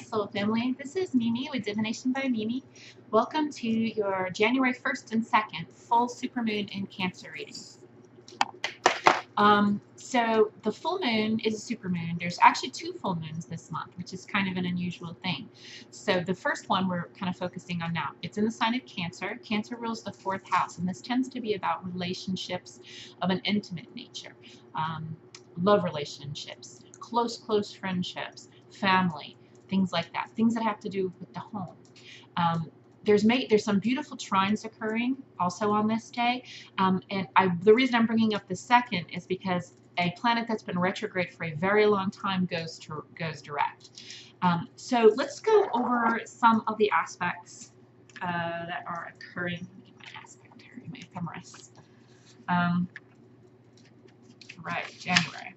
Soul Family. This is Mimi with Divination by Mimi. Welcome to your January 1st and 2nd full supermoon in Cancer reading. So the full moon is a supermoon. There's actually two full moons this month, which is kind of an unusual thing. So the first one we're kind of focusing on now. It's in the sign of Cancer. Cancer rules the 4th house, and this tends to be about relationships of an intimate nature, love relationships, close friendships, family, things like that, things that have to do with the home. There's some beautiful trines occurring also on this day, and the reason I'm bringing up the second is because a planet that's been retrograde for a very long time goes direct. So let's go over some of the aspects that are occurring. Let me get my aspect here, my ephemeris. Right, January.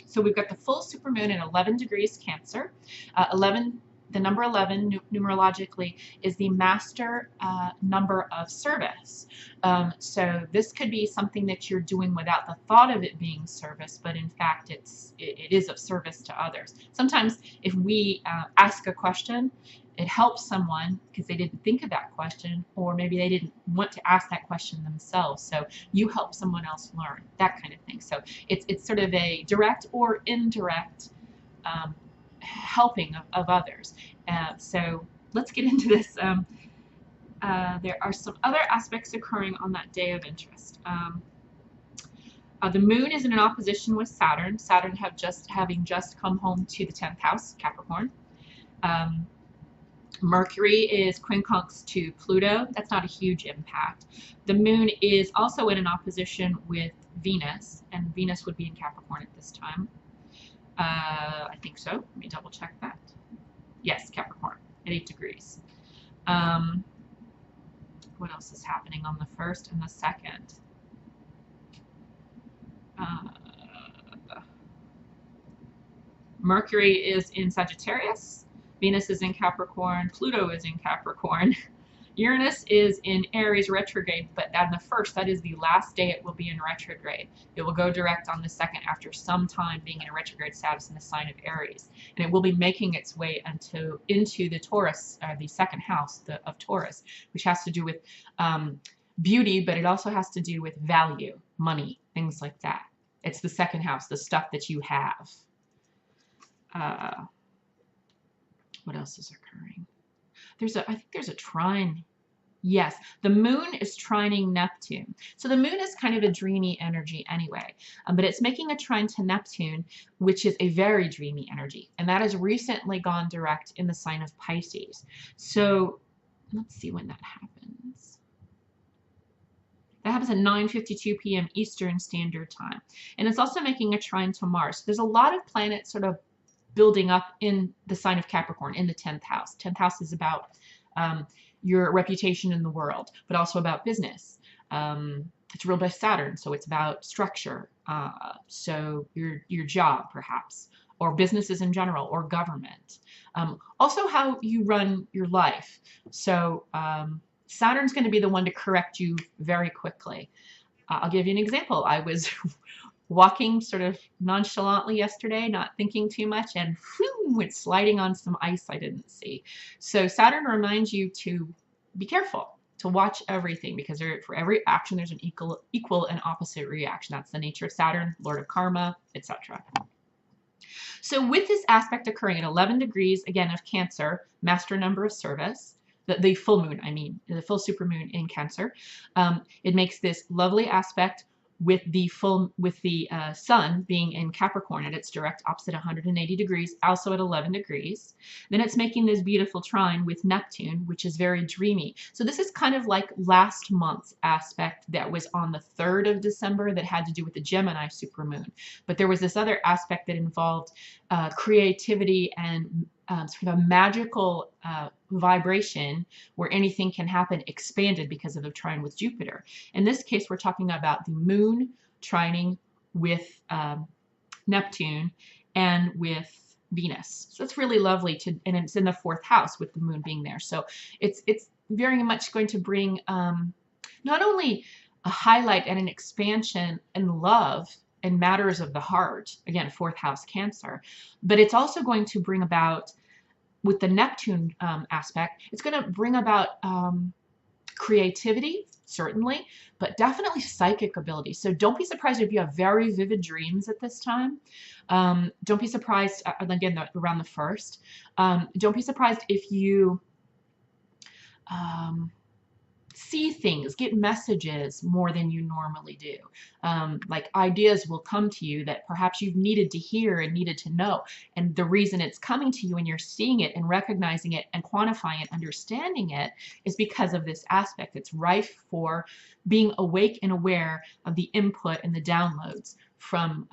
So we've got the full supermoon at 11 degrees Cancer. 11, the number 11 numerologically is the master number of service. So this could be something that you're doing without the thought of it being service, but in fact it is of service to others. Sometimes if we ask a question, it helps someone because they didn't think of that question, or maybe they didn't want to ask that question themselves. So you help someone else learn, that kind of thing. So it's sort of a direct or indirect helping of others. So let's get into this. There are some other aspects occurring on that day of interest. The moon is in an opposition with Saturn. Saturn having just come home to the 10th house, Capricorn. Mercury is quincunx to Pluto. That's not a huge impact. The moon is also in an opposition with Venus, and Venus would be in Capricorn at this time. I think so. Let me double check that. Yes, Capricorn at 8 degrees. What else is happening on the 1st and the 2nd? Mercury is in Sagittarius. Venus is in Capricorn, Pluto is in Capricorn, Uranus is in Aries retrograde, but on the 1st, that is the last day it will be in retrograde. It will go direct on the 2nd after some time being in a retrograde status in the sign of Aries. And it will be making its way into the Taurus, the 2nd house of Taurus, which has to do with beauty, but it also has to do with value, money, things like that. It's the 2nd house, the stuff that you have. What else is occurring? I think there's a trine. Yes, the moon is trining Neptune. So the moon is kind of a dreamy energy anyway, but it's making a trine to Neptune, which is a very dreamy energy, and that has recently gone direct in the sign of Pisces. So let's see when that happens. That happens at 9:52 p.m. Eastern Standard Time, and it's also making a trine to Mars. There's a lot of planets sort of building up in the sign of Capricorn, in the 10th house. 10th house is about your reputation in the world, but also about business. It's ruled by Saturn, so it's about structure. So your job, perhaps, or businesses in general, or government. Also how you run your life. So Saturn's going to be the one to correct you very quickly. I'll give you an example. I was walking sort of nonchalantly yesterday, not thinking too much, and whew, went sliding on some ice I didn't see. So Saturn reminds you to be careful, to watch everything, because for every action there's an equal and opposite reaction. That's the nature of Saturn, Lord of Karma, etc. So with this aspect occurring at 11 degrees, again, of Cancer, master number of service, the full moon, I mean, the full supermoon in Cancer, it makes this lovely aspect with the sun being in Capricorn at its direct opposite 180 degrees, also at 11 degrees. Then it's making this beautiful trine with Neptune, which is very dreamy. So this is kind of like last month's aspect that was on the 3rd of December that had to do with the Gemini supermoon. But there was this other aspect that involved creativity and sort of a magical vibration where anything can happen, expanded because of a trine with Jupiter. In this case, we're talking about the moon trining with Neptune and with Venus. So it's really lovely and it's in the 4th house with the moon being there. So it's very much going to bring not only a highlight and an expansion in love and matters of the heart, again, 4th house Cancer, but it's also going to bring about with the Neptune aspect, it's going to bring about creativity, certainly, but definitely psychic ability. So don't be surprised if you have very vivid dreams at this time. Don't be surprised, again, around the 1st. Don't be surprised if you see things, get messages more than you normally do. Like ideas will come to you that perhaps you've needed to hear and needed to know. And the reason it's coming to you and you're seeing it and recognizing it and quantifying it, understanding it, is because of this aspect. It's rife for being awake and aware of the input and the downloads from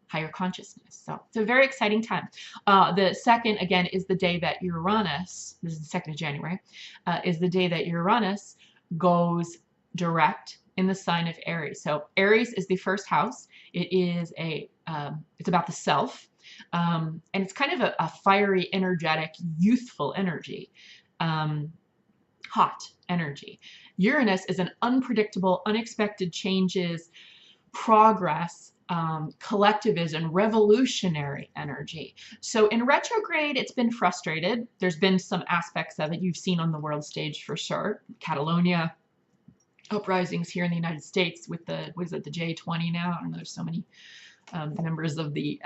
higher consciousness. So it's a very exciting time. The 2nd, again, is the day that Uranus, this is the 2nd of January, is the day that Uranus goes direct in the sign of Aries. So Aries is the 1st house. It is it's about the self, and it's kind of a fiery, energetic, youthful energy, hot energy. Uranus is an unpredictable, unexpected changes, progress, collectivism, revolutionary energy. So in retrograde, it's been frustrated. There's been some aspects of it you've seen on the world stage for sure. Catalonia, uprisings here in the United States with the, what is it, the J20 now? I don't know, there's so many members of the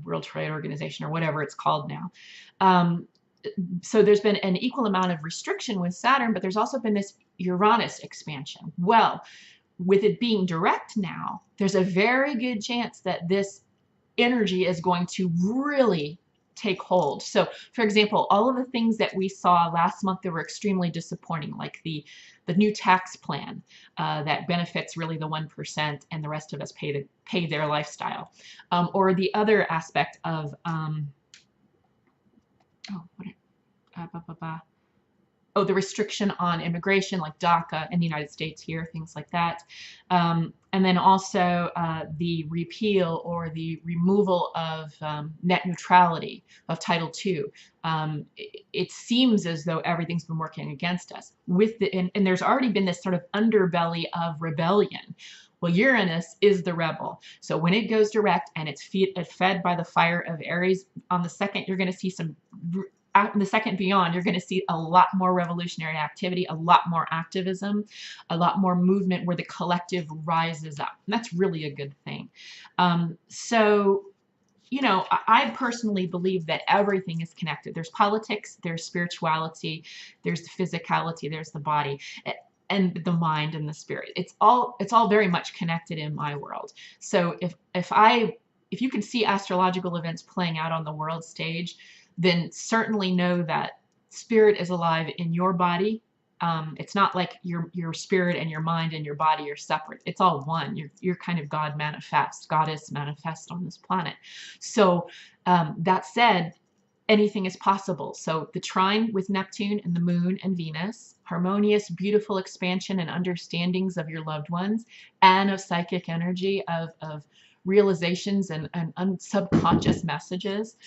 World Trade Organization or whatever it's called now. So there's been an equal amount of restriction with Saturn, but there's also been this Uranus expansion. Well, with it being direct now, there's a very good chance that this energy is going to really take hold. So, for example, all of the things that we saw last month that were extremely disappointing, like the new tax plan that benefits really the 1% and the rest of us pay their lifestyle, or the other aspect of the restriction on immigration, like DACA in the United States here, things like that. And then also the repeal or the removal of net neutrality of Title II. It seems as though everything's been working against us. And there's already been this sort of underbelly of rebellion. Well, Uranus is the rebel. So when it goes direct and it's fed by the fire of Aries, on the 2nd, you're going to see some... the 2nd beyond, you're going to see a lot more revolutionary activity, a lot more activism, a lot more movement where the collective rises up. And that's really a good thing. So, you know, I personally believe that everything is connected. There's politics, there's spirituality, there's the physicality, there's the body, and the mind and the spirit. It's all very much connected in my world. So if you can see astrological events playing out on the world stage, then certainly know that spirit is alive in your body. It's not like your spirit and your mind and your body are separate. It's all one. You're kind of God manifest, goddess manifest on this planet. So that said, anything is possible. So the trine with Neptune and the moon and Venus, harmonious, beautiful expansion and understandings of your loved ones and of psychic energy, of realizations and subconscious messages.